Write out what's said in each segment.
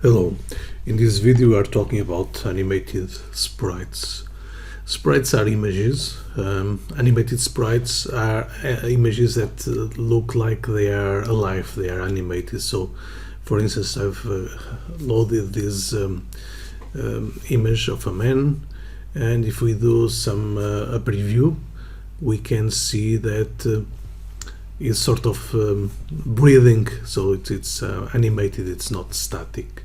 Hello, in this video we are talking about animated sprites. Sprites are images. Animated sprites are images that look like they are alive, they are animated. So, for instance, I've loaded this image of a man, and if we do some a preview, we can see that it's sort of breathing, so it's animated, it's not static.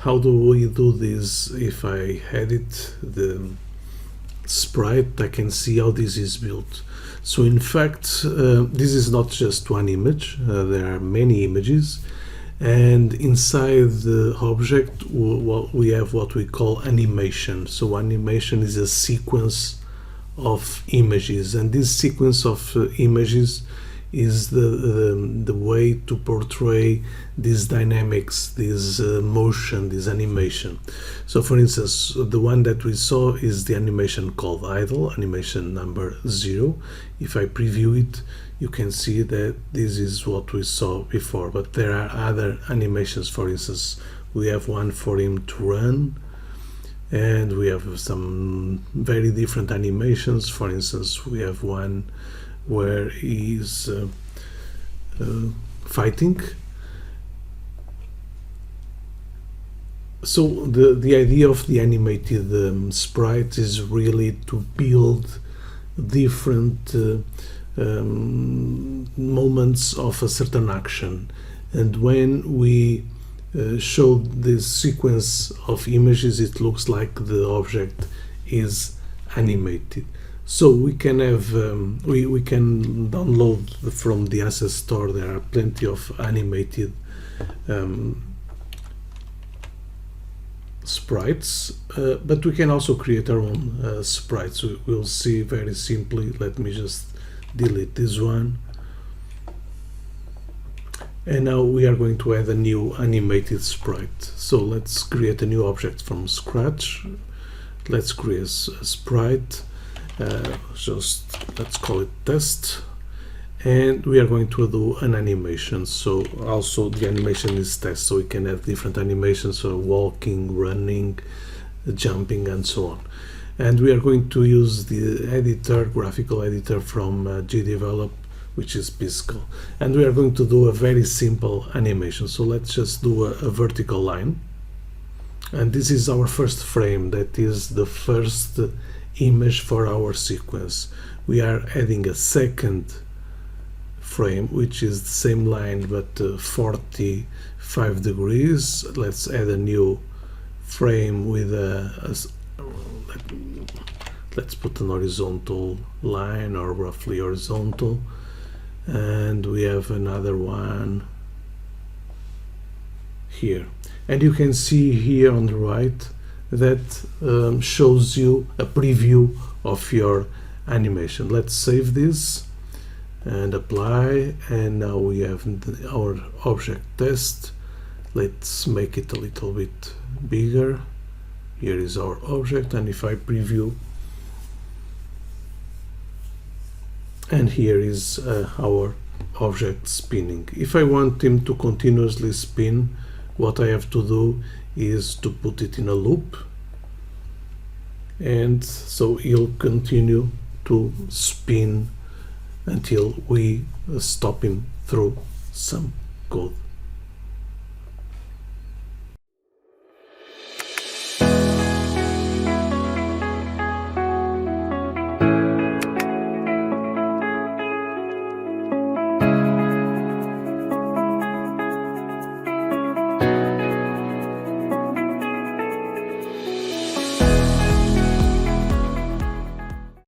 How do we do this? If I edit the sprite, I can see how this is built. So in fact, this is not just one image, there are many images, and inside the object we have what we call animation. So animation is a sequence of images, and this sequence of images is the way to portray these dynamics, this motion, this animation. So for instance, the one that we saw is the animation called idle, animation number 0. If I preview it, you can see that this is what we saw before, but there are other animations. For instance, we have one for him to run, and we have some very different animations. For instance, we have one where he's fighting. So the idea of the animated sprite is really to build different moments of a certain action, and when we show this sequence of images, it looks like the object is animated. So we can have we can download from the asset store. There are plenty of animated sprites, but we can also create our own sprites. We'll see very simply. Let me just delete this one, and now we are going to add a new animated sprite. So let's create a new object from scratch. Let's create a sprite. Just let's call it test, and we are going to do an animation. So also the animation is test, so we can have different animations, so walking, running, jumping, and so on. And we are going to use the editor, graphical editor from GDevelop, which is Piscal, and we are going to do a very simple animation. So let's just do a vertical line, and this is our first frame, that is the first image for our sequence. We are adding a second frame, which is the same line but 45 degrees. Let's add a new frame with let's put an horizontal line, or roughly horizontal, and we have another one here, and you can see here on the right that shows you a preview of your animation. Let's save this and apply, and now we have our object test. Let's make it a little bit bigger. Here is our object, and if I preview, and here is our object spinning. If I want him to continuously spin, what I have to do is to put it in a loop, and so he'll continue to spin until we stop him through some code.